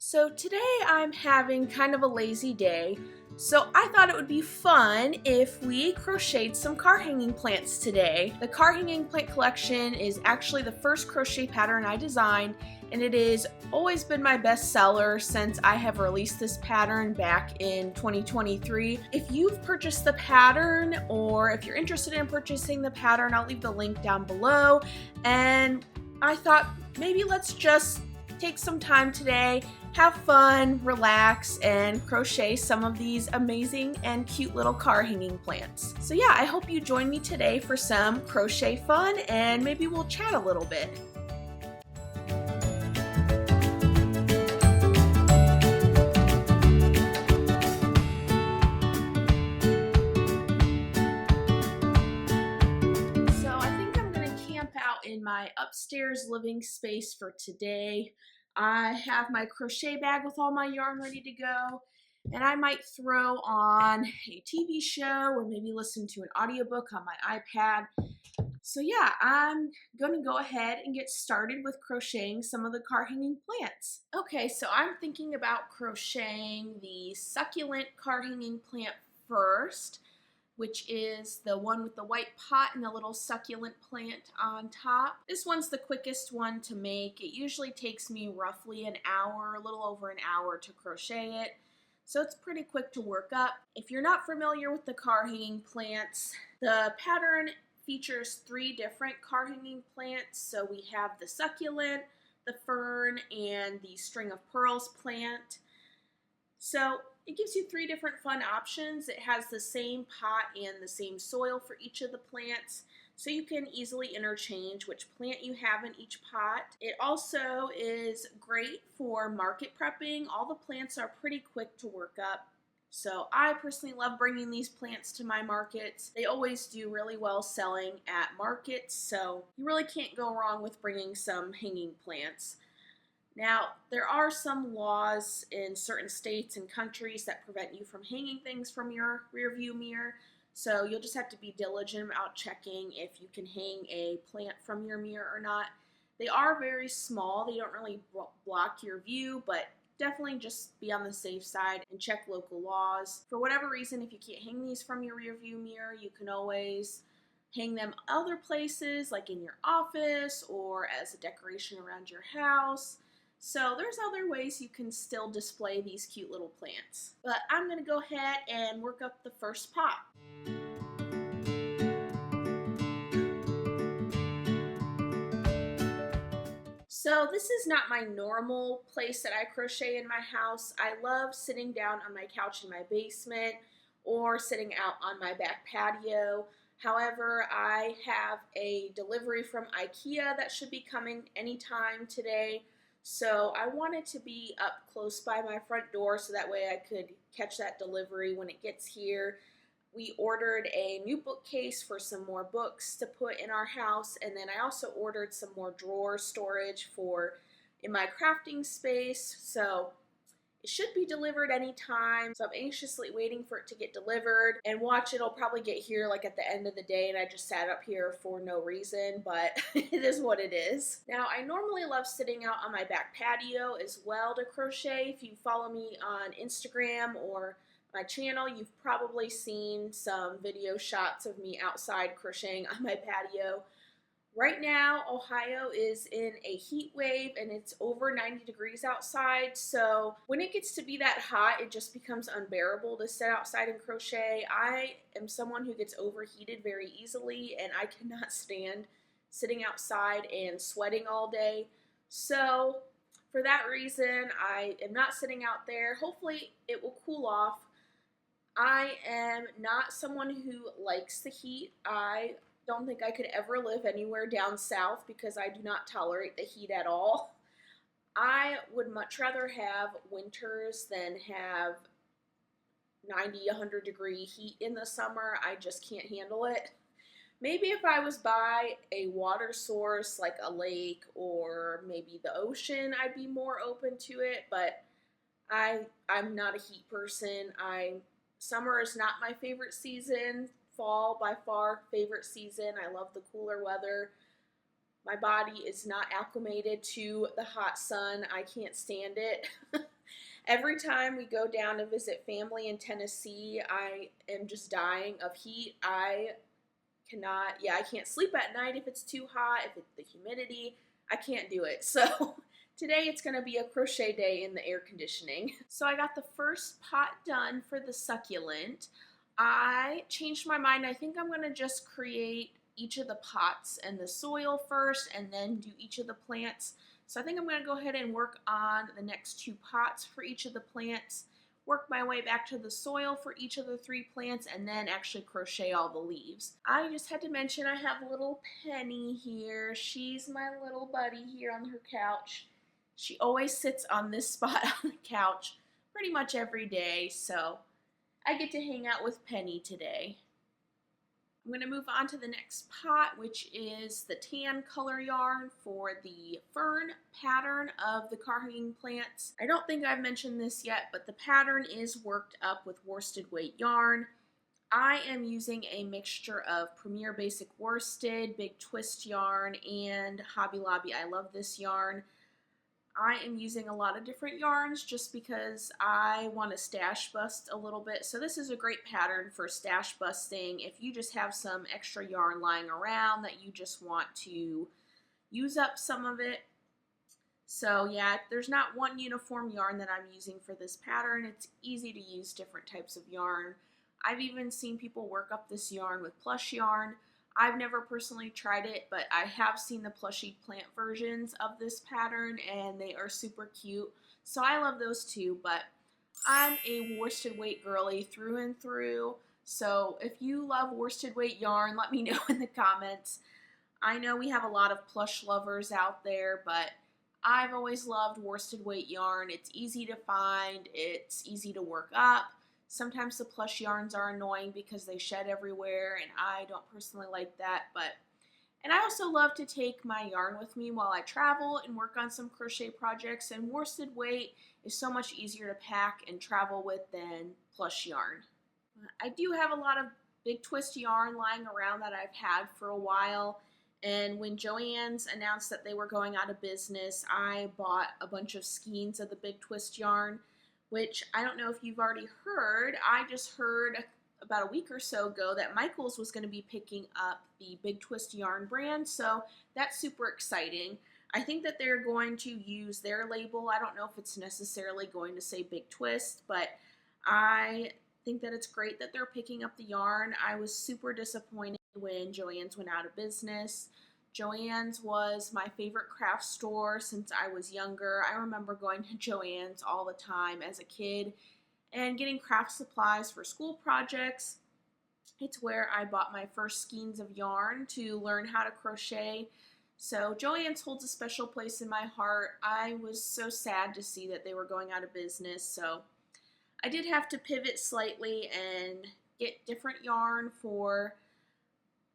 So today I'm having kind of a lazy day, so I thought it would be fun if we crocheted some car hanging plants today. The car hanging plant collection is actually the first crochet pattern I designed, and it has always been my best seller since I have released this pattern back in 2023. If you've purchased the pattern or if you're interested in purchasing the pattern, I'll leave the link down below. And I thought maybe let's just take some time today, have fun, relax, and crochet some of these amazing and cute little car hanging plants. So yeah, I hope you join me today for some crochet fun and maybe we'll chat a little bit. So I think I'm gonna camp out in my upstairs living space for today. I have my crochet bag with all my yarn ready to go, and I might throw on a TV show or maybe listen to an audiobook on my iPad. So yeah, I'm gonna go ahead and get started with crocheting some of the car hanging plants. Okay, so I'm thinking about crocheting the succulent car hanging plant first, which is the one with the white pot and the little succulent plant on top. This one's the quickest one to make. It usually takes me roughly an hour, a little over an hour to crochet it. So it's pretty quick to work up. If you're not familiar with the car hanging plants, the pattern features 3 different car hanging plants. So we have the succulent, the fern, and the string of pearls plant. So it gives you 3 different fun options. It has the same pot and the same soil for each of the plants, so you can easily interchange which plant you have in each pot. It also is great for market prepping. All the plants are pretty quick to work up, so I personally love bringing these plants to my markets. They always do really well selling at markets, so you really can't go wrong with bringing some hanging plants. Now, there are some laws in certain states and countries that prevent you from hanging things from your rear view mirror, so you'll just have to be diligent about checking if you can hang a plant from your mirror or not. They are very small, they don't really block your view, but definitely just be on the safe side and check local laws. For whatever reason, if you can't hang these from your rear view mirror, you can always hang them other places, like in your office or as a decoration around your house. So there's other ways you can still display these cute little plants. But I'm going to go ahead and work up the first pot. So this is not my normal place that I crochet in my house. I love sitting down on my couch in my basement or sitting out on my back patio. However, I have a delivery from IKEA that should be coming anytime today. So I wanted to be up close by my front door so that way I could catch that delivery when it gets here. We ordered a new bookcase for some more books to put in our house, and then I also ordered some more drawer storage in my crafting space. So it should be delivered anytime, so I'm anxiously waiting for it to get delivered, and watch, it'll probably get here like at the end of the day and I just sat up here for no reason, but it is what it is. Now, I normally love sitting out on my back patio as well to crochet. If you follow me on Instagram or my channel, you've probably seen some video shots of me outside crocheting on my patio. Right now, Ohio is in a heat wave and it's over 90 degrees outside, so when it gets to be that hot, it just becomes unbearable to sit outside and crochet. I am someone who gets overheated very easily, and I cannot stand sitting outside and sweating all day. So for that reason, I am not sitting out there. Hopefully it will cool off. I am not someone who likes the heat. I don't think I could ever live anywhere down south because I do not tolerate the heat at all. I would much rather have winters than have 90, 100 degree heat in the summer. I just can't handle it. Maybe if I was by a water source like a lake or maybe the ocean, I'd be more open to it, but I'm not a heat person. Summer is not my favorite season. Fall, by far, favorite season. I love the cooler weather. My body is not acclimated to the hot sun. I can't stand it. Every time we go down to visit family in Tennessee, I am just dying of heat. I can't sleep at night if it's too hot, if it's the humidity. I can't do it. So today it's going to be a crochet day in the air conditioning. So I got the first pot done for the succulent. I changed my mind. I think I'm going to just create each of the pots and the soil first and then do each of the plants. So I think I'm going to go ahead and work on the next 2 pots for each of the plants, work my way back to the soil for each of the 3 plants, and then actually crochet all the leaves. I just had to mention I have little Penny here. She's my little buddy here on her couch. She always sits on this spot on the couch pretty much every day, so I get to hang out with Penny today. I'm going to move on to the next pot, which is the tan color yarn for the fern pattern of the car hanging plants. I don't think I've mentioned this yet, but the pattern is worked up with worsted weight yarn. I am using a mixture of Premier Basic Worsted, Big Twist yarn, and Hobby Lobby. I love this yarn. I am using a lot of different yarns just because I want to stash bust a little bit. So this is a great pattern for stash busting if you just have some extra yarn lying around that you just want to use up some of it. So yeah, there's not one uniform yarn that I'm using for this pattern. It's easy to use different types of yarn. I've even seen people work up this yarn with plush yarn. I've never personally tried it, but I have seen the plushy plant versions of this pattern and they are super cute. So I love those too, but I'm a worsted weight girly through and through. So if you love worsted weight yarn, let me know in the comments. I know we have a lot of plush lovers out there, but I've always loved worsted weight yarn. It's easy to find, it's easy to work up. Sometimes the plush yarns are annoying because they shed everywhere, and I don't personally like that. And I also love to take my yarn with me while I travel and work on some crochet projects, and worsted weight is so much easier to pack and travel with than plush yarn. I do have a lot of Big Twist yarn lying around that I've had for a while, and when Joann's announced that they were going out of business, I bought a bunch of skeins of the Big Twist yarn, which I don't know if you've already heard. I just heard about a week or so ago that Michaels was going to be picking up the Big Twist yarn brand, so that's super exciting. I think that they're going to use their label. I don't know if it's necessarily going to say Big Twist, but I think that it's great that they're picking up the yarn. I was super disappointed when Joann's went out of business. Joann's was my favorite craft store since I was younger. I remember going to Joann's all the time as a kid and getting craft supplies for school projects. It's where I bought my first skeins of yarn to learn how to crochet. So Joann's holds a special place in my heart. I was so sad to see that they were going out of business, so I did have to pivot slightly and get different yarn for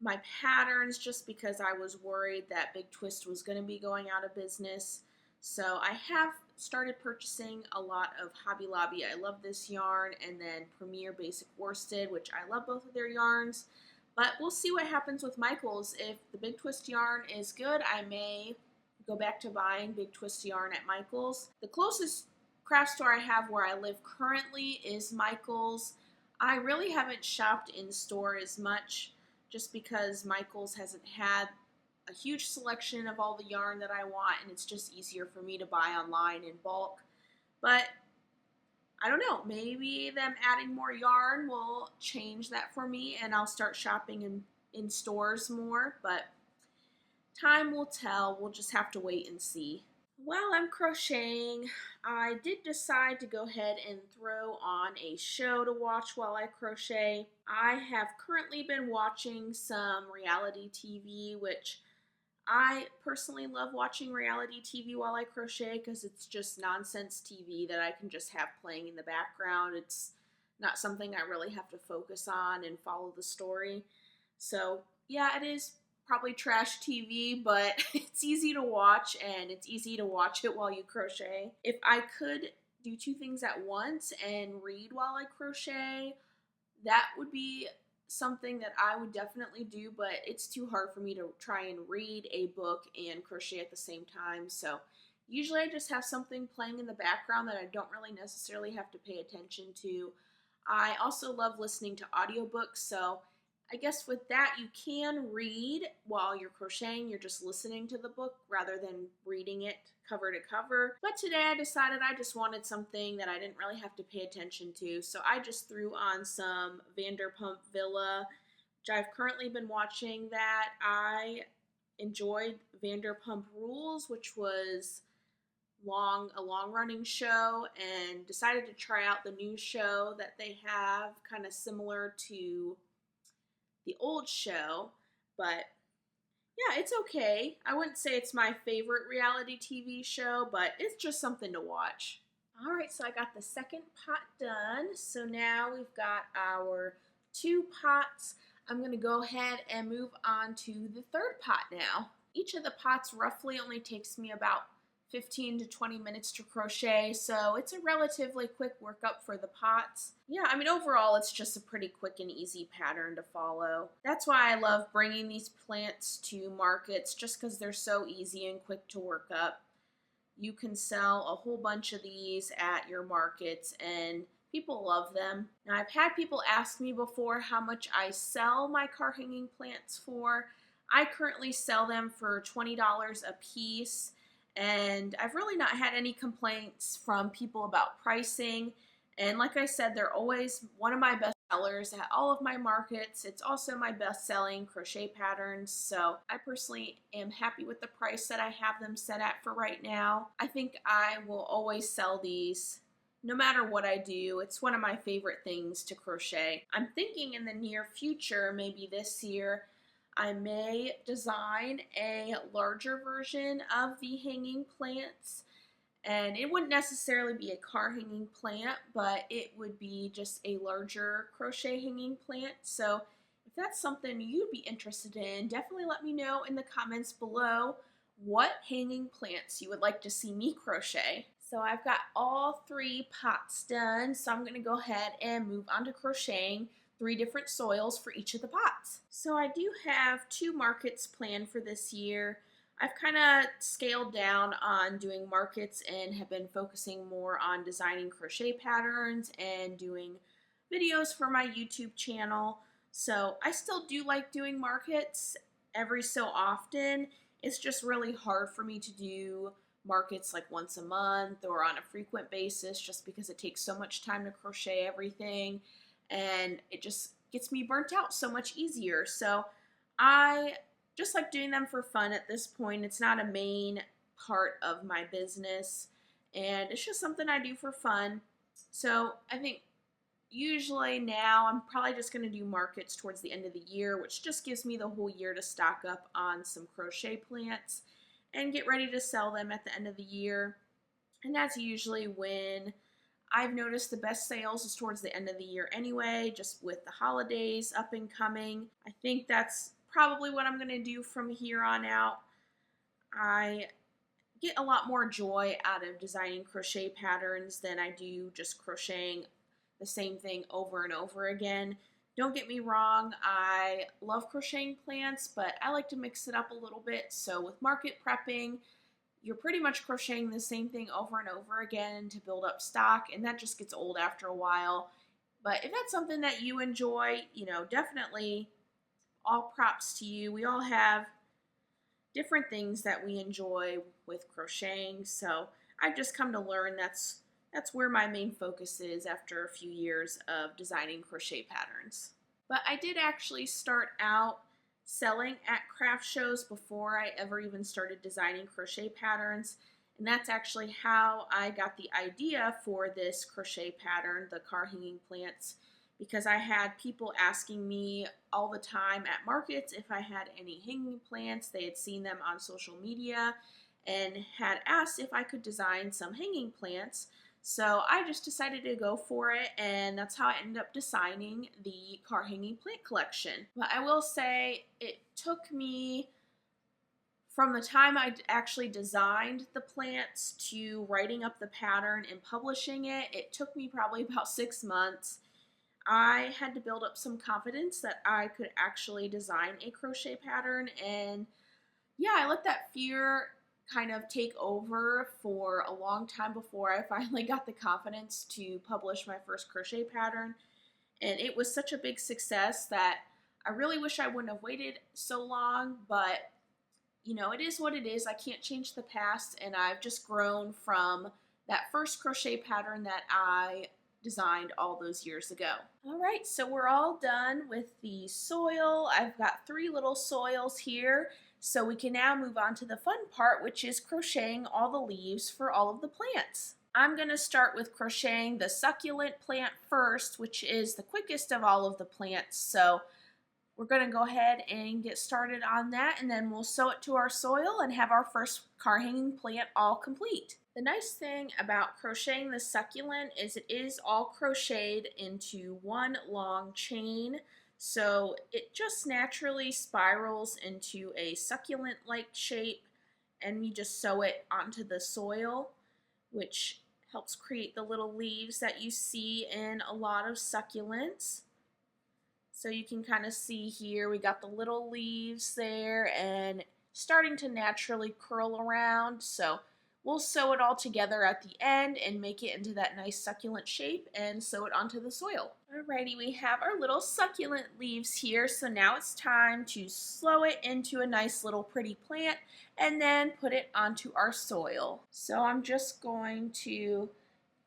my patterns just because I was worried that Big Twist was going to be going out of business. So I have started purchasing a lot of Hobby Lobby. I love this yarn, and then Premier Basic Worsted, which I love both of their yarns. But we'll see what happens with Michaels. If the Big Twist yarn is good, I may go back to buying Big Twist yarn at Michaels. The closest craft store I have where I live currently is Michaels. I really haven't shopped in store as much just because Michaels hasn't had a huge selection of all the yarn that I want, and it's just easier for me to buy online in bulk. But I don't know, maybe them adding more yarn will change that for me and I'll start shopping in stores more, but time will tell. We'll just have to wait and see. While I'm crocheting, I did decide to go ahead and throw on a show to watch while I crochet. I have currently been watching some reality TV, which I personally love watching reality TV while I crochet because it's just nonsense TV that I can just have playing in the background. It's not something I really have to focus on and follow the story. So yeah, it is probably trash TV, but it's easy to watch, and it's easy to watch it while you crochet. If I could do 2 things at once and read while I crochet, that would be something that I would definitely do, but it's too hard for me to try and read a book and crochet at the same time. So Usually I just have something playing in the background that I don't really necessarily have to pay attention to. I also love listening to audiobooks, so I guess with that you can read while you're crocheting. You're just listening to the book rather than reading it cover to cover. But today I decided I just wanted something that I didn't really have to pay attention to, so I just threw on some Vanderpump Villa, which I've currently been watching that. I enjoyed Vanderpump Rules, which was a long running show, and decided to try out the new show that they have, kind of similar to the old show, but yeah, it's okay. I wouldn't say it's my favorite reality TV show, but it's just something to watch. All right, so I got the second pot done. So now we've got our 2 pots. I'm going to go ahead and move on to the third pot now. Each of the pots roughly only takes me about 15 to 20 minutes to crochet, so it's a relatively quick workup for the pots. Yeah, I mean, overall, it's just a pretty quick and easy pattern to follow. That's why I love bringing these plants to markets, just because they're so easy and quick to work up. You can sell a whole bunch of these at your markets, and people love them. Now, I've had people ask me before how much I sell my car hanging plants for. I currently sell them for $20 a piece, and I've really not had any complaints from people about pricing. And like I said, they're always one of my best sellers at all of my markets. It's also my best selling crochet patterns, so I personally am happy with the price that I have them set at for right now. I think I will always sell these no matter what I do. It's one of my favorite things to crochet. I'm thinking in the near future, maybe this year, I may design a larger version of the hanging plants, and it wouldn't necessarily be a car hanging plant, but it would be just a larger crochet hanging plant. So if that's something you'd be interested in, definitely let me know in the comments below what hanging plants you would like to see me crochet. So I've got all 3 pots done, so I'm going to go ahead and move on to crocheting 3 different soils for each of the pots. So I do have 2 markets planned for this year. I've kind of scaled down on doing markets and have been focusing more on designing crochet patterns and doing videos for my YouTube channel. So I still do like doing markets every so often. It's just really hard for me to do markets like once a month or on a frequent basis, just because it takes so much time to crochet everything, and it just gets me burnt out so much easier. So I just like doing them for fun at this point. It's not a main part of my business, and it's just something I do for fun. So I think usually now I'm probably just going to do markets towards the end of the year, which just gives me the whole year to stock up on some crochet plants and get ready to sell them at the end of the year. And that's usually when I've noticed the best sales is towards the end of the year anyway, just with the holidays up and coming. I think that's probably what I'm going to do from here on out. I get a lot more joy out of designing crochet patterns than I do just crocheting the same thing over and over again. Don't get me wrong, I love crocheting plants, but I like to mix it up a little bit. So with market prepping, you're pretty much crocheting the same thing over and over again to build up stock, and that just gets old after a while. But if that's something that you enjoy, definitely all props to you. We all have different things that we enjoy with crocheting, so I've just come to learn that's where my main focus is after a few years of designing crochet patterns. But I did actually start out selling at craft shows before I ever even started designing crochet patterns, and that's actually how I got the idea for this crochet pattern, the car hanging plants, because I had people asking me all the time at markets if I had any hanging plants. They had seen them on social media and had asked if I could design some hanging plants. So I just decided to go for it, and that's how I ended up designing the car hanging plant collection. But I will say it took me, from the time I actually designed the plants to writing up the pattern and publishing it, it took me probably about 6 months. I had to build up some confidence that I could actually design a crochet pattern, and yeah, I let that fear kind of take over for a long time before I finally got the confidence to publish my first crochet pattern. And it was such a big success that I really wish I wouldn't have waited so long, but you know, it is what it is. I can't change the past, and I've just grown from that first crochet pattern that I designed all those years ago. All right, so we're all done with the soil. I've got 3 little soils here, so we can now move on to the fun part, which is crocheting all the leaves for all of the plants. I'm going to start with crocheting the succulent plant first, which is the quickest of all of the plants. So we're going to go ahead and get started on that, and then we'll sew it to our soil and have our first car hanging plant all complete. The nice thing about crocheting the succulent is it is all crocheted into one long chain, so it just naturally spirals into a succulent-like shape, and we just sew it onto the soil, which helps create the little leaves that you see in a lot of succulents. So you can kind of see here we got the little leaves there and starting to naturally curl around. So we'll sew it all together at the end and make it into that nice succulent shape and sew it onto the soil. Alrighty, we have our little succulent leaves here. So now it's time to sew it into a nice little pretty plant and then put it onto our soil. So I'm just going to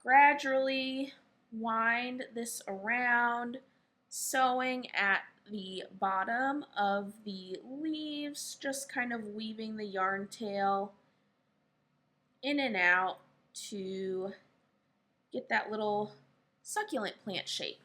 gradually wind this around, sewing at the bottom of the leaves, just kind of weaving the yarn tail in and out to get that little succulent plant shape.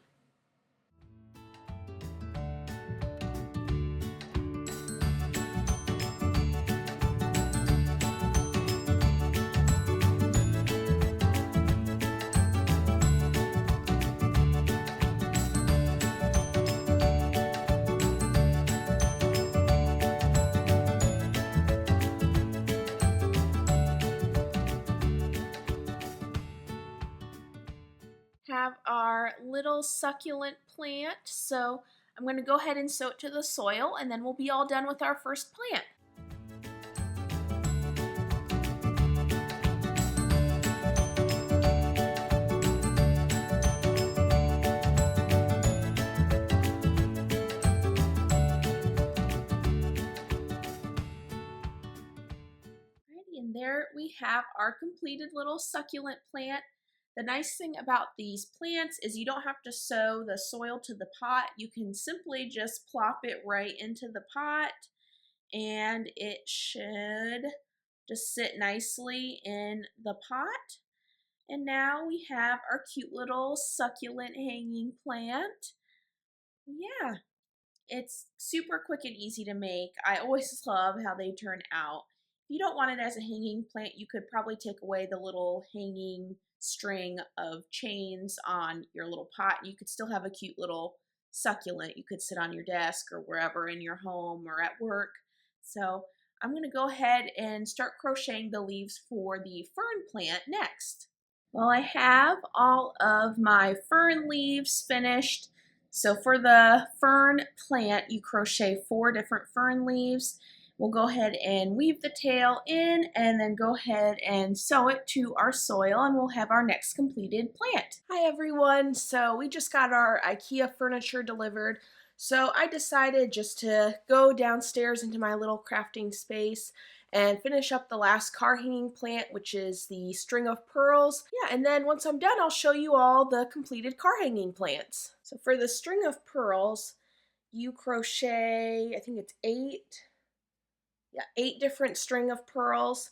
Have our little succulent plant, so I'm going to go ahead and sew it to the soil, and then we'll be all done with our first plant. Alrighty, and there we have our completed little succulent plant. The nice thing about these plants is you don't have to sew the soil to the pot. You can simply just plop it right into the pot, and it should just sit nicely in the pot. And now we have our cute little succulent hanging plant. Yeah, it's super quick and easy to make. I always love how they turn out. If you don't want it as a hanging plant, you could probably take away the little hanging string of chains on your little pot. You could still have a cute little succulent. You could sit on your desk or wherever in your home or at work. So I'm going to go ahead and start crocheting the leaves for the fern plant next. Well, I have all of my fern leaves finished. So for the fern plant, you crochet 4 different fern leaves. We'll go ahead and weave the tail in and then go ahead and sew it to our soil, and we'll have our next completed plant. Hi everyone, so we just got our IKEA furniture delivered. So I decided just to go downstairs into my little crafting space and finish up the last car hanging plant, which is the string of pearls. Yeah, and then once I'm done, I'll show you all the completed car hanging plants. So for the string of pearls, you crochet, I think it's 8 different string of pearls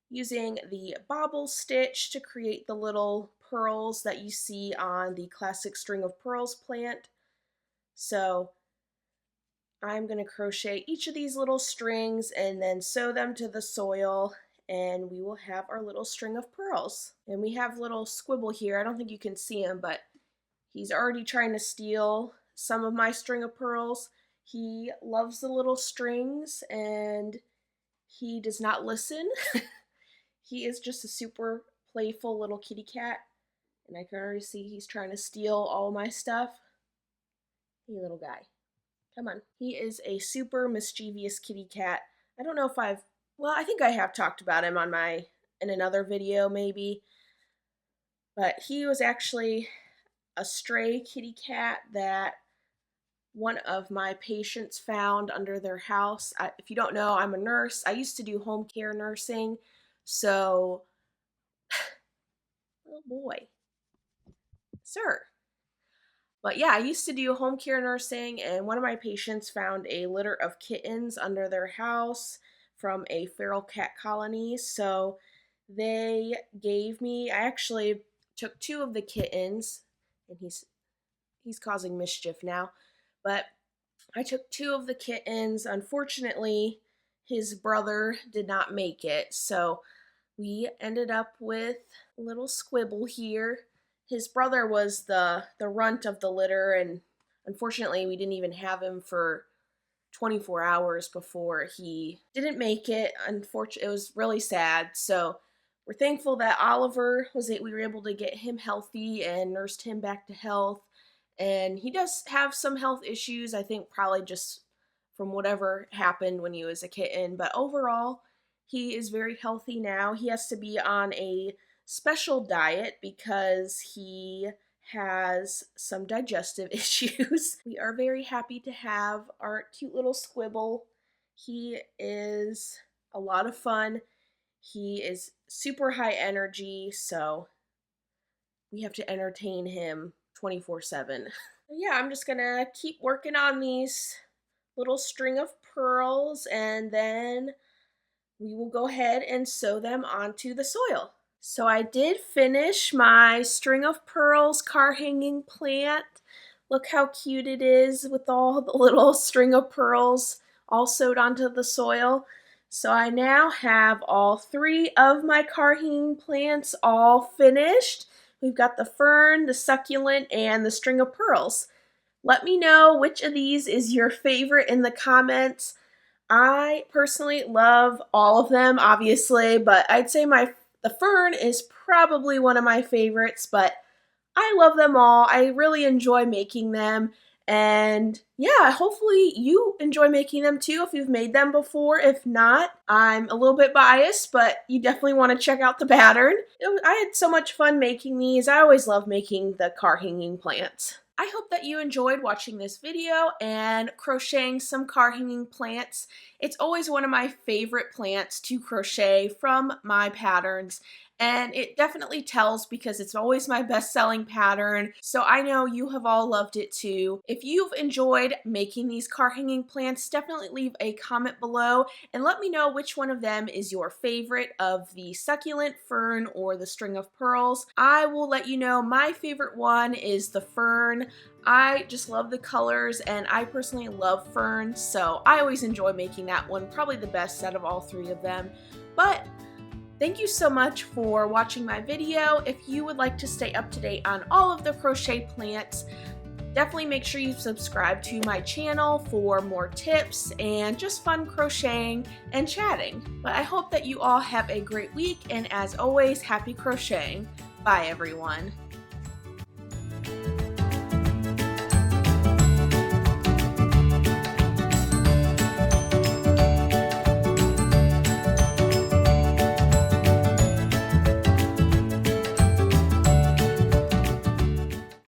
using the bobble stitch to create the little pearls that you see on the classic string of pearls plant. So I'm going to crochet each of these little strings and then sew them to the soil, and we will have our little string of pearls. And we have little Squibble here. I don't think you can see him, but he's already trying to steal some of my string of pearls. He loves the little strings and he does not listen. He is just a super playful little kitty cat, and I can already see he's trying to steal all my stuff. Hey, little guy. Come on. He is a super mischievous kitty cat. I don't know if I've well, I think I have talked about him on in another video maybe, but he was actually a stray kitty cat that one of my patients found under their house. If you don't know, I'm a nurse. I used to do home care nursing, so, oh boy, sir. But yeah, I used to do home care nursing, and one of my patients found a litter of kittens under their house from a feral cat colony. So they gave me, I actually took two of the kittens, and he's causing mischief now, but I took two of the kittens. Unfortunately, his brother did not make it, so we ended up with a little squibble here. His brother was the runt of the litter, and unfortunately we didn't even have him for 24 hours before he didn't make it. Unfortunately, it was really sad. So we're thankful that we were able to get him healthy and nursed him back to health. And he does have some health issues, I think probably just from whatever happened when he was a kitten, but overall he is very healthy now. He has to be on a special diet because he has some digestive issues. We are very happy to have our cute little squibble. He is a lot of fun. He is super high energy, so we have to entertain him 24/7. Yeah, I'm just gonna keep working on these little string of pearls, and then we will go ahead and sew them onto the soil. So I did finish my string of pearls car hanging plant. Look how cute it is with all the little string of pearls all sewed onto the soil. So I now have all three of my car hanging plants all finished. We've got the fern, the succulent, and the string of pearls. Let me know which of these is your favorite in the comments. I personally love all of them, obviously, but I'd say the fern is probably one of my favorites, but I love them all. I really enjoy making them. And yeah, hopefully you enjoy making them too if you've made them before. If not, I'm a little bit biased, but you definitely want to check out the pattern. I had so much fun making these. I always love making the car hanging plants. I hope that you enjoyed watching this video and crocheting some car hanging plants. It's always one of my favorite plants to crochet from my patterns, and it definitely tells because it's always my best-selling pattern, so I know you have all loved it too. If you've enjoyed making these car hanging plants, definitely leave a comment below and let me know which one of them is your favorite of the succulent, fern, or the string of pearls. I will let you know my favorite one is the fern. I just love the colors, and I personally love ferns, so I always enjoy making that one, probably the best out of all three of them. But thank you so much for watching my video. If you would like to stay up to date on all of the crochet plants, definitely make sure you subscribe to my channel for more tips and just fun crocheting and chatting. But I hope that you all have a great week, and as always, happy crocheting. Bye everyone.